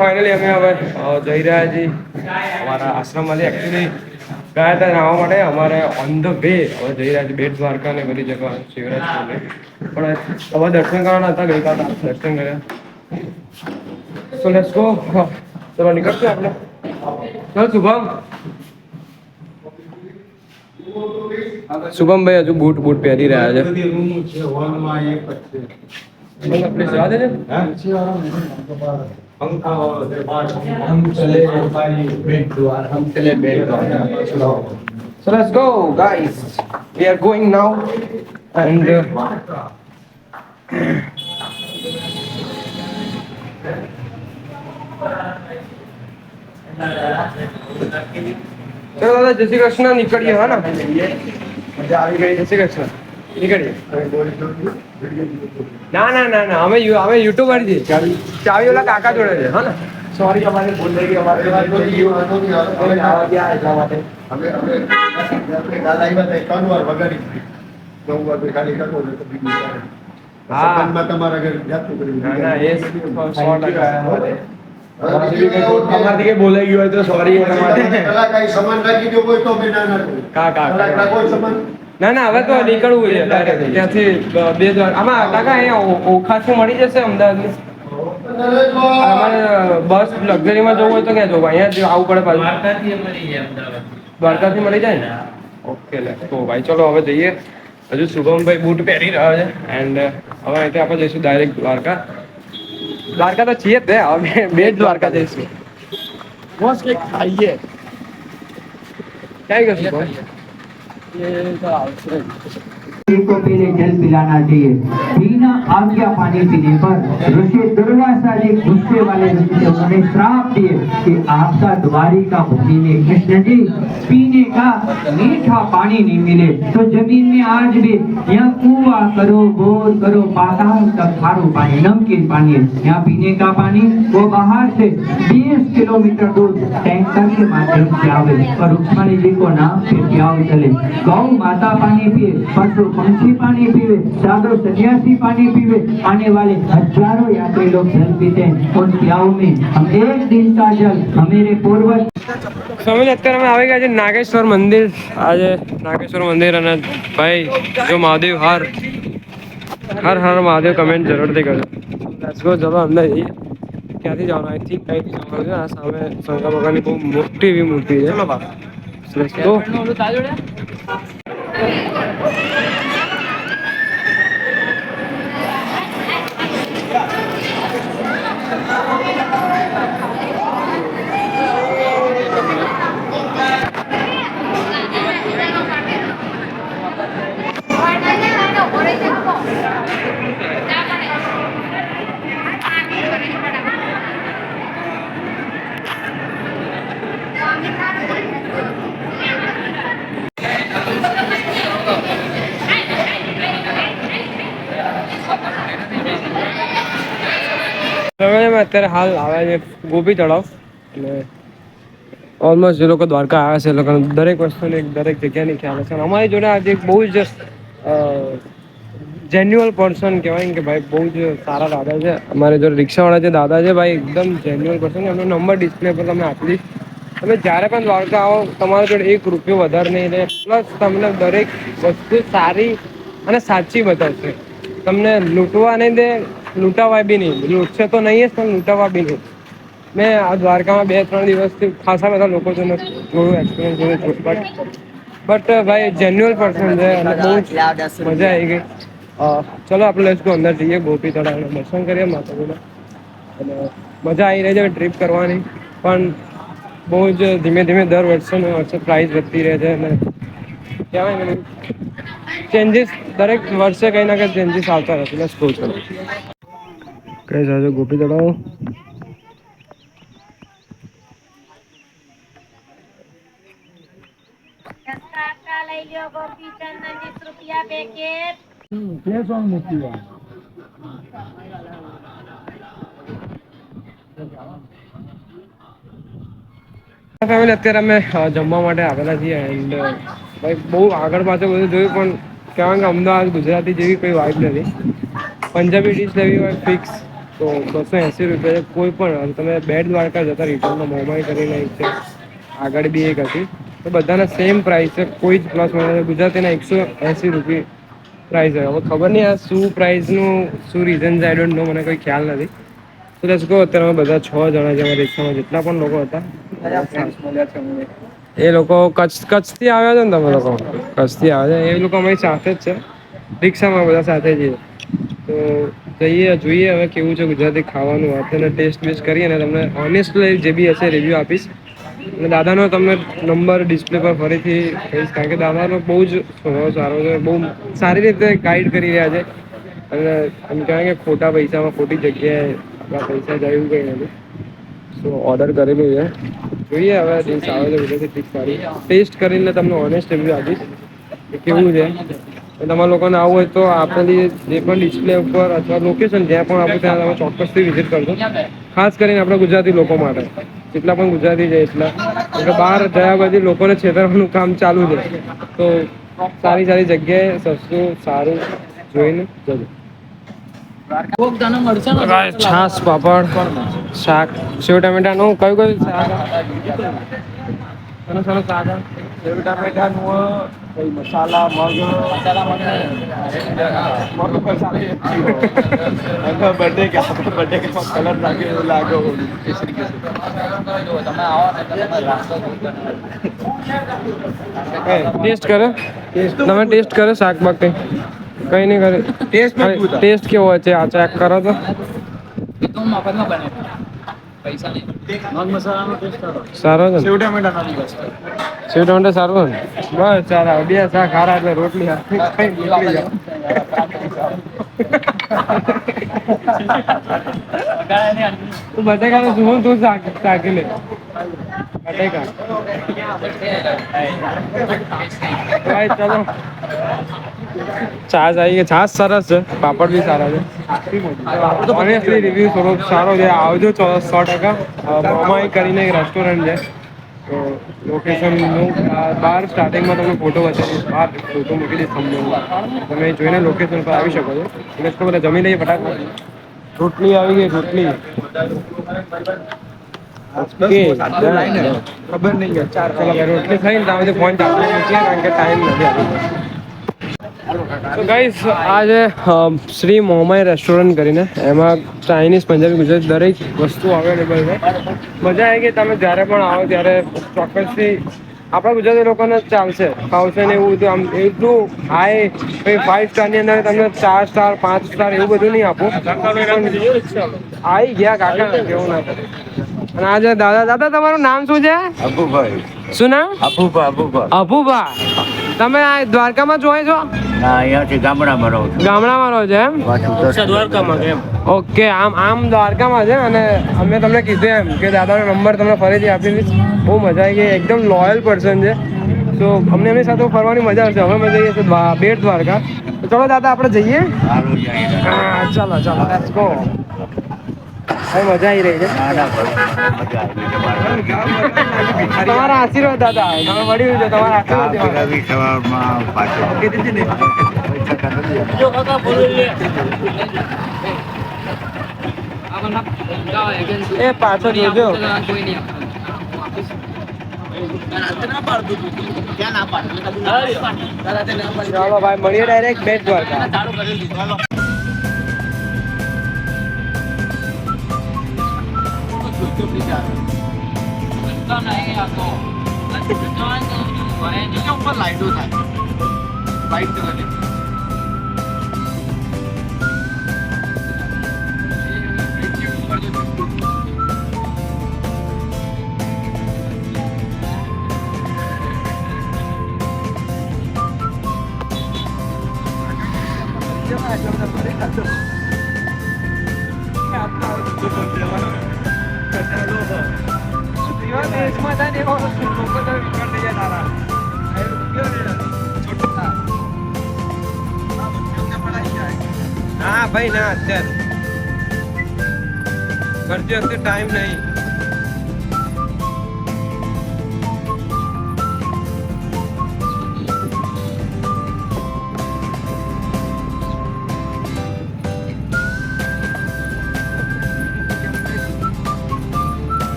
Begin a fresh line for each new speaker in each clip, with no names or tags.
Finally અમે હવે જઈ રહ્યા છીએ અમારા આશ્રમમાંથી. એકચ્યુઅલી ગયા હતા નાહવા માટે. અમારે ઓન ધ વે હવે જઈ રહ્યા છીએ બેટ દ્વારકા ને બધી જગ્યા શિવરાજપુરને. પણ હવે દર્શન કરવાના હતા, ગઈકાલે દર્શન કર્યા. So let's go. ચલો નીકળશું આપણે. ચલ શુભમ. શુભમભાઈ હજુ બૂટ પહેરી રહ્યા છે. પ્લીઝ જવા દેજે. So let's go, guys. We are going now, and चलो दादा जय श्री कृष्ण. निकलिए है ना. मजा આવી ગઈ. जय श्री कृष्ण. નીકળીએ. ના ના ના ના અમે યુટ્યુબર છીએ. ચાવી ઓલા કાકા જોડે છે. હા ને. સોરી અમારે ભૂલ થઈ ગઈ. અમારે આવા ગયા એટલા માટે અમે કાલ આવ્યા હતા. 3 વાર વગાડી 9 વાર ખાલી કરવો તો બીજું હા તમારા ઘરે જાતું કર્યું. ના ના એ 100% અમારથી બોલાઈ ગયું હોય તો સોરી. કલા કઈ સામાન રાખી દો કોઈ તો બિના ના કાકા કોઈ સામાન ના ના હવે તો નીકળવું છે ત્યાંથી 2 વાર. આમાં કાકા અહીંયા ઓખાથી મળી જશે અમદાવાદની. અમારે બસ લક્ઝરીમાં જવું હોય તો ક્યાં જવું? અહીંયા આવવું પડે પાછું. દ્વારકાથી મળી જાય ને. ઓકે તો ભાઈ ચલો હવે જઈએ. હજુ શુભમભાઈ બૂટ પહેરી રહ્યા છે એન્ડ હવે અહીંથી આપણે જઈશું ડાયરેક્ટ દ્વારકા. દ્વારકા તો છીએ જ ને. હવે બેટ દ્વારકા જઈશું. મસ્ત કંઈક ખાઈએ. ક્યાં ગયું?
को पहले जल पिलाना चाहिए. बिना आज्ञा पानी पीने पर ऋषि दुर्वासा जी गुस्से वाले ऋषि ने उन्होंने श्राप दिए कि आपका द्वारिका भूमि में कृष्ण जी पीने का मीठा पानी नहीं मिले तो जमीन में आज भी यहाँ कुआं करो, बोर करो, पाताल तक खारू पानी, नमकीन पानी है. यहाँ पीने का पानी वो बाहर से 20 किलोमीटर दूर टैंकर के माध्यम से आवे और रुक्मणी जी को नाम से प्याव चले. गौ माता पानी पिए, पशु पंछी पानी पीवे, साधु सन्यासी पानी पीवे. आने वाले हजारों यात्री लोग जल पीते हैं. उन प्याव में हम एक दिन का जल हमारे पूर्वज
સમજ. અત્યારે અમે આવી ગયા છે નાગેશ્વર મંદિર. આજે નાગેશ્વર મંદિર અને ભાઈ જો મહાદેવ હર હર મહાદેવ કમેન્ટ જરૂરથી કરજો. Let's go. ચલો અંદર જઈએ. ક્યાંથી જવાનું? અહીંથી કઈથી જવાનું છે? આ સામે શંકર ભગવાનની બહુ મોટી એવી મૂર્તિ છે. ચલો બાપ. Let's go. અત્યારે હાલ આવ્યા છે ગોપી તળાવ અને ઓલમોસ્ટ જે લોકો દ્વારકા આવ્યા છે એ લોકોને દરેક વસ્તુની દરેક જગ્યાની ખ્યાલ છે. અમારી જોડે આજે બહુ જ જેન્યુઅલ પર્સન કહેવાય કે ભાઈ બહુ જ સારા દાદા છે. અમારે જો રિક્ષાવાળા જે દાદા છે ભાઈ એકદમ જેન્યુઅલ પર્સન. એમનો નંબર ડિસ્પ્લે પર તમે આપી દઈશ. તમે જ્યારે પણ દ્વારકા આવો તમારા જોડે 1 રૂપિયો વધારે નહીં રહે. પ્લસ તમને દરેક વસ્તુ સારી અને સાચી બતાવશે. તમને લૂંટવા નહીં દે, લૂંટાવા બી નહીં. લૂંટશે તો નહીં જ પણ લૂંટાવા બી નહીં. મેં આ દ્વારકામાં 2-3 દિવસથી ખાસા બધા લોકો જોડે જોયું, એક્સપિરિયન્સ જોયું. બટ ભાઈ જેન્યુઅલ પર્સન છે અને બહુ મજા આવી ગઈ. ચલો આપણે લેટ્સ ગો અંદર જઈએ. ગોપી તળાવના દર્શન કરીએ માતાજીના અને મજા આવી રહી છે ટ્રીપ કરવાની. પણ બહુ જ ધીમે ધીમે દર વર્ષે પ્રાઇસ વધતી રહે છે અને કહેવાય ને ચેન્જીસ દરેક વર્ષે કંઈ ના કંઈ ચેન્જીસ આવતા રહે છે. Let's go. ચલો કઈ સાથે ગોપી તળાવ. ફેમિલી અત્યારે અમે જમવા માટે આવેલા છીએ એન્ડ ભાઈ બહુ આગળ પાછળ બધું જોયું પણ કહેવાય કે અમદાવાદ ગુજરાતી જેવી કોઈ વાઇબ નથી. પંજાબી ડીશ લેવી હોય ફિક્સ તો 280 રૂપિયા કોઈ પણ તમે બેટ દ્વારકા જતા રિટર્નમાં મોમાઈ કરીને એક છે, આગળ બી એક હતી, તો બધાના સેમ પ્રાઇસ છે, કોઈ જ પ્લસ ગુજરાતીના 180 રૂપિયા પ્રાઇસ છે. હવે ખબર નહીં આ શું પ્રાઇસનું શું રીઝન છે, આઈ ડોન્ટ નો, મને કોઈ ખ્યાલ નથી. તો લેટ્સ ગો. અત્યારે અમે બધા 6 જણા છે રિક્ષામાં, જેટલા પણ લોકો હતા એ લોકો કચ્છથી આવ્યા છે ને, તમે લોકો કચ્છથી આવ્યા છે, એ લોકો અમારી સાથે જ છે રિક્ષામાં, બધા સાથે જઈએ. તો જઈએ જોઈએ હવે કેવું છે ગુજરાતી ખાવાનું, આપણે ટેસ્ટ બેસ્ટ કરીએ ને તમને ઓનેસ્ટલી જે બી હશે રિવ્યૂ આપીશ. અને દાદાનો તમને નંબર ડિસ્પ્લે પર ફરીથી કહીશ, કારણ કે દાદાનો બહુ જ સ્વભાવ સારો છે, બહુ સારી રીતે ગાઈડ કરી રહ્યા છે. અને એમ કહેવાય કે ખોટા પૈસામાં ખોટી જગ્યાએ આપણા પૈસા જાય એવું કંઈ નથી. સો ઓર્ડર કરેલું છે, જોઈએ હવે ડીશ આવે છે ગુજરાતી ડીશ સારી, ટેસ્ટ કરીને તમને ઓનેસ્ટ રિવ્યૂ આપીશ કે કેવું છે. તમારા લોકોને આવવું હોય તો આપેલી જે પણ ડિસ્પ્લે ઉપર અથવા લોકેશન જ્યાં પણ આપું ત્યાં તમે ચોક્કસથી વિઝિટ કરજો. ખાસ કરીને આપણા ગુજરાતી લોકો માટે, જેટલા પણ ગુજરાતી છે એટલા, એટલે બહાર ગયા પછી લોકોને છેતરવાનું કામ ચાલુ છે. તો સારી સારી જગ્યાએ સસ્તું સારું જોઈને જજો. છાસ પાપડ શાક સેવ ટામેટાનું કયું કયું શાક શાક
સેવ ટામેટાનું મસાલા મગ બટેકા કલર લાગે એવું લાગે.
ટેસ્ટ કરે તમે ટેસ્ટ કરે શાક બાક કઈ નહીં કરે ટેસ્ટ કેવો હોય છે આ ચેક કરો તો
મફતમાં બને પૈસા નહીં. મગ મસાલાનો ટેસ્ટ
સારો છે
સેવ ટામેટાનો બી બસ.
સેવ ટામેટા સારું છે બસ ચાલો બે શાક હારા એટલે રોટલી ખાઈ નીકળી જાવ. તું બટેકાનું શું તું શાકી લે બટેકા ભાઈ ચલો છાસ આવી ગઈ છાસ સરસ છે પાપડ બી સારા છે ઓનેસ્ટલી રિવ્યુ થોડો સારો છે આવજો 100% મોમાઈ કરીને એક રેસ્ટોરન્ટ છે તો લોકેશનનું બહાર સ્ટાર્ટિંગમાં તમને ફોટો બતાવીશ બહાર ફોટો મૂકી દઈશ તમને તમે જોઈને લોકેશન પર આવી શકો છો એટલે તો બધા જમી લઈએ ફટાફટ રોટલી આવી ગઈ રોટલી
ખબર નહીં કે ચાર
ચલો ભાઈ રોટલી ખાઈને તમે ફોન ચાલુ મૂકીએ કારણ કે ટાઈમ નથી આપી તો ગાઈસ આજે શ્રી મોમાઈ રેસ્ટોરન્ટ કરીને એમાં ચાઇનીઝ પંજાબી ગુજરાતી દરેક વસ્તુ અવેલેબલ છે મજા આવી ગઈ તમે જ્યારે પણ આવો ત્યારે ચોક્કસથી આપણા ગુજરાતી લોકોને ચાલશે ફાવશે ને એવું આમ એટલું હાઈ કંઈ 5 સ્ટારની અંદર તમને 4 સ્ટાર 5 સ્ટાર એવું બધું નહીં આપું આવી ગયા કાકા કેવું ના કરે અને આજે દાદા દાદા તમારું નામ શું છે
અબુભાઈ
શું નામ
અબુભા
અભુભા તમે આ દ્વારકામાં જોઈ છો
ના અહીંયાથી ગામડામાં રહું છું
ગામડામાં રહો છો એમ
દ્વારકામાં એમ
ઓકે આમ દ્વારકામાં છે અને અમે તમને કીધું એમ કે દાદાનો નંબર તમને ફરીથી આપી દઈશ બહુ મજા આવી ગઈ એકદમ લોયલ પર્સન છે તો અમને એમની સાથે ફરવાની મજા આવશે હવે અમે જઈએ છીએ બેટ દ્વારકા તો ચલો દાદા આપણે જઈએ હા ચાલો ચાલો લેટ્સ ગો હવે મજા આવી રહી છે તમારા આશીર્વાદ દાદા તમે વડી છો તમારા આશીર્વાદ એ પાછળ જોજો ચાલો ભાઈ મળીએ ડાયરેક્ટ બેટ દ્વારકા
ઉપર લાઈટો થાય લાઈટ કલરની
હા ભાઈ ના અત્યારે કરતી વખતે ટાઈમ નહીં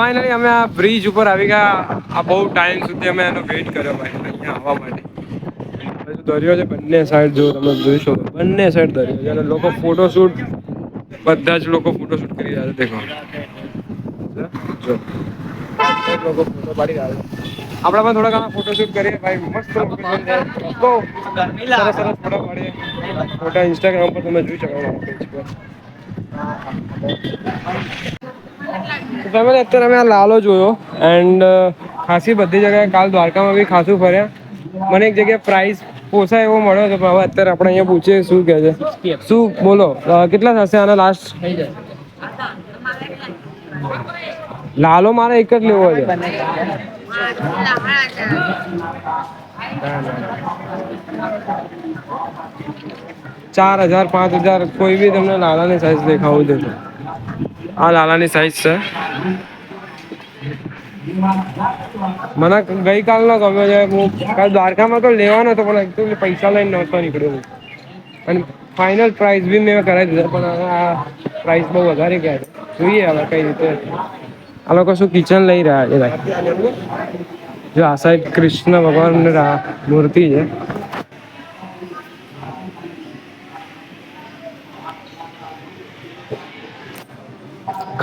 ફાઇનલી અમે આ બ્રિજ ઉપર આવી ગયા. આ બહુ ટાઈમ સુધી અમે એનો વેઇટ કર્યો ભાઈ અહીંયા આવવા માટે. દરિયો છે બંને સાઈડ, જો તમે જોઈ શકો બંને સાઈડ દરિયો છે અને લોકો ફોટોશૂટ, બધા જ લોકો ફોટોશૂટ કરી રહ્યા છે. દેખો જો લોકો ફોટો પાડી રહ્યા છે. આપણે પણ થોડા ઘણા ફોટોશૂટ કરીએ ભાઈ, મસ્ત લોકેશન છે. બહુ સરસ સરસ ફોટો પાડીએ. ફોટા ઇન્સ્ટાગ્રામ પર તમે જોઈ શકો મારા પેજ પર. તમે અત્યારે અમે આ લાલો જોયો એન્ડ ખાસી બધી જગ્યાએ કાલ દ્વારકામાં બી ખાસું ફર્યા. મને એક જગ્યાએ પ્રાઇસ પોસાય એવો મળ્યો હતો, પણ હવે અત્યારે આપણે અહીંયા પૂછીએ શું કહે છે. શું બોલો કેટલા થશે આના લાસ્ટ?
થઈ જાય.
લાલો મારે એક જ લેવો છે. 4,000 5,000 કોઈ બી તમને લાલાની સાઈઝ દેખાવું છે. આ લાલાની સાઈઝ છે. મને ગઈકાલનો ગમ્યો છે. હું કાલ દ્વારકામાં તો લેવાનો હતો પણ એકચુઅલી પૈસા લઈને નહોતો નીકળ્યો. અને ફાઇનલ પ્રાઇસ બી મેં કરાવી દીધો, પણ આ પ્રાઇસ બહુ વધારે ગયા છે. જોઈએ હવે કઈ રીતે. આ લોકો શું કિચન લઈ રહ્યા છે ભાઈ. જો આ સાઈડ કૃષ્ણ ભગવાનની મૂર્તિ છે.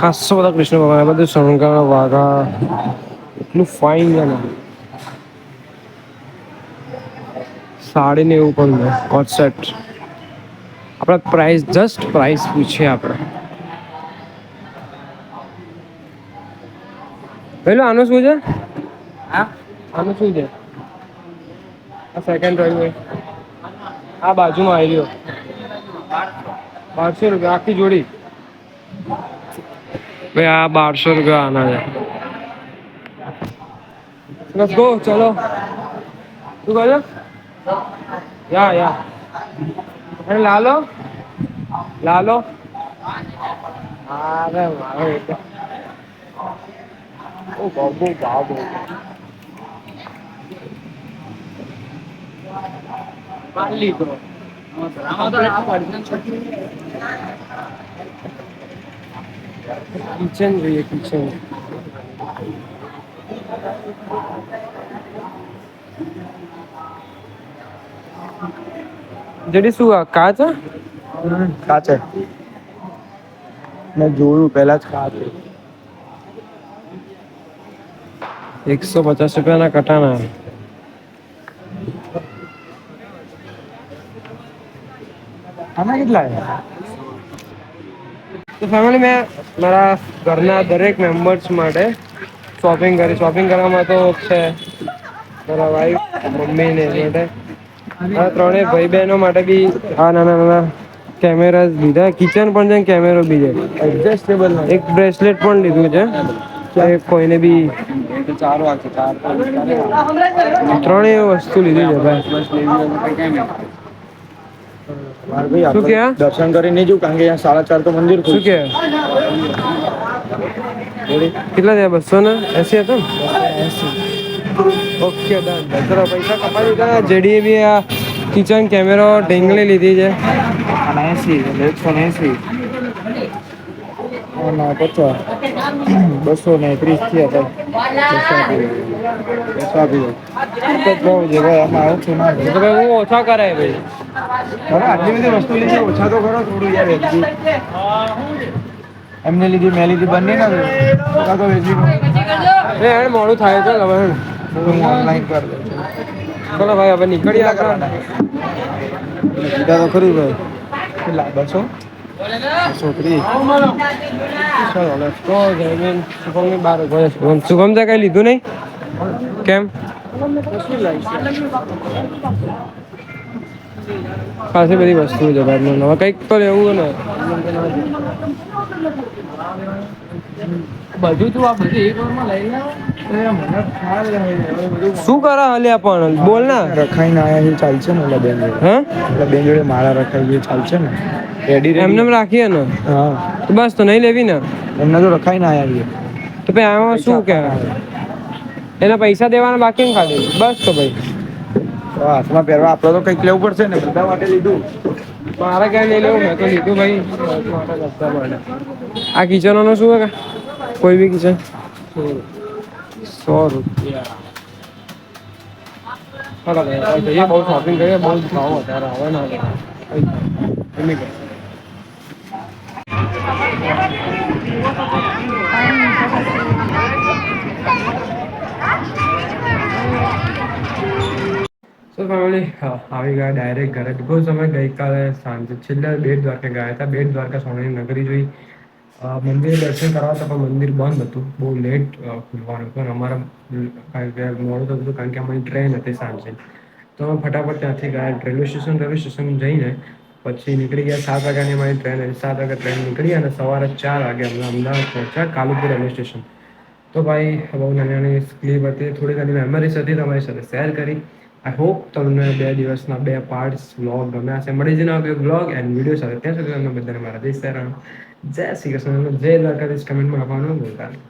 ખાસો બધા કૃષ્ણ ભગવાન, બધું શણગાર વાઘા, એટલું ફાઇન છે ને. સાડી ને એવું પણ છે. Coat set. આપણે પ્રાઇસ જસ્ટ પ્રાઇસ પૂછીએ આપણે. પેલું આનું શું છે?
હા,
આનું શું છે? આ સેકન્ડ ડ્રોઈંગ હોય આ બાજુમાં આવી રહ્યો 1200 રૂપિયા આખી જોડી. ભાઈ આ 1200 રૂપિયા આના છે. લેટ્સ ગો, ચલો. શું કહો છો? યા અને લાલો લાલો. અરે મારો એટલે ઓ બાબુ બાબુ.
પાલી કરો. આમાં તો આ વર્ઝન છે.
કિચન જોઈએ કિચન. જેડી શું આ કાચ?
કાચે મેં જોયું પહેલા જ કાચ.
150 રૂપિયાના કટાના.
આના કેટલા છે?
તો ફેમિલી મેં મારા ઘરના દરેક મેમ્બર્સ માટે શોપિંગ કરી. શોપિંગ કરવામાં તો છે મારા વાઈફ, મમ્મી ને માટે. આ ત્રણેય ભાઈ બહેનો માટે બી આ નાના નાના કેમેરા લીધા. કિચન પણ છે, કેમેરો બી છે. એડજસ્ટેબલ. એક બ્રેસલેટ પણ લીધું છે કે કોઈને બી.
ચાર વાગે ચાર
ત્રણેય વસ્તુ લીધી છે ભાઈ. શું કે
દર્શન કરી નહીં જવું કારણ કે અહીંયા 4:30 તો મંદિર
શું કે કેટલા થયા? 280 હતા ને? Okay done. ચલો પૈસા કપાઈ દીધા. જેડીએ બી આ કિચન કેમેરો ઢીંગલી લીધી છે.
180 ના 50 230 થયા ભાઈ. બહુ છે ભાઈ, આમાં ઓછું ના
તો ભાઈ હું ઓછા કરાય ભાઈ.
હવે આટલી બધી વસ્તુ લીધી, ઓછા તો કરો થોડું યાર. વેચી એમને લીધી, મેં લીધી, બંને ના તો વેચી
એને મોડું થાય છે હવે.
હું ઓનલાઈન કરી દઉં.
ચલો ભાઈ હવે નીકળીએ આપણે.
કીધા તો ખરી ભાઈ. કેટલા 200 230?
ચલો લેટ્સ ગો. જયમીન શુભમની બહાર ઉભો છે. શુભમ તે કઈ લીધું નહીં કેમ? ખાસી બધી વસ્તુ છે ભાઈ. હવે કંઈક તો લેવું ને.
બધું તું આ બધું એક વારમાં લઈ લે.
શું કરે હલ્યા પણ બોલ ના.
રખાઈને આયા એ ચાલશે ને? ઓલા બેન જોડે,
હે
ઓલા બેન જોડે માળા રખાઈ એ ચાલશે ને? રેડી
એમને એમ રાખીએ ને
હા,
તો બસ. તો નહીં લેવી ને
એમને તો રખાઈને આયા
તો ભાઈ આમાં શું કહેવાય? એના પૈસા દેવાના બાકી ને ખાલી બસ. તો ભાઈ
હાથમાં પહેરવા આપણે તો કંઈક લેવું પડશે ને. બધા માટે લીધું.
મારે ક્યાં નહીં લેવું, મેં તો લીધું ભાઈ. આ કિચનોનું શું હે? કોઈ બી કિચન ₹100. ચાલો ભાઈ જઈએ, બહુ શોપિંગ કરીએ, બહુ ભાવ વધારે આવે ને એમ કે સો ફેમિલી આવી ગયા ડાયરેક્ટ ઘરે. બિકોઝ અમે ગઈકાલે સાંજે છેલ્લા બેટ દ્વારકા ગયા હતા. બેટ દ્વારકા સોનાની નગરી જોઈ, મંદિર દર્શન કરવા હતા પણ મંદિર બંધ હતું. બહુ લેટ ખુલવાનું હતું અને અમારા મોડું થતું હતું કારણ કે અમારી ટ્રેન હતી સાંજે. તો અમે ફટાફટ ત્યાંથી ગયા રેલવે સ્ટેશન જઈને પછી નીકળી ગયા. 7 વાગ્યાની અમારી ટ્રેન હતી. 7 વાગે ટ્રેન નીકળી અને સવારે 4 વાગે અમે અમદાવાદ પહોંચ્યા કાલુપુર રેલવે સ્ટેશન. તો ભાઈ બહુ નાની નાની ક્લિપ હતી, થોડી ઘણી મેમરીઝ હતી, તમારી સાથે શેર કરી. આઈ હોપ તમને 2 દિવસના 2 પાર્ટ્સ વ્લોગ ગમ્યા હશે. મળી જઈને આવ્યો વ્લોગ એન્ડ વિડીયો સાથે. ત્યાં સુધી તમને બધાને મારા જય શ્રી રામ, જય શ્રી કૃષ્ણ, જય દ્વારકાધીશ કમેન્ટમાં આપવાનું ભૂલતા નહીં.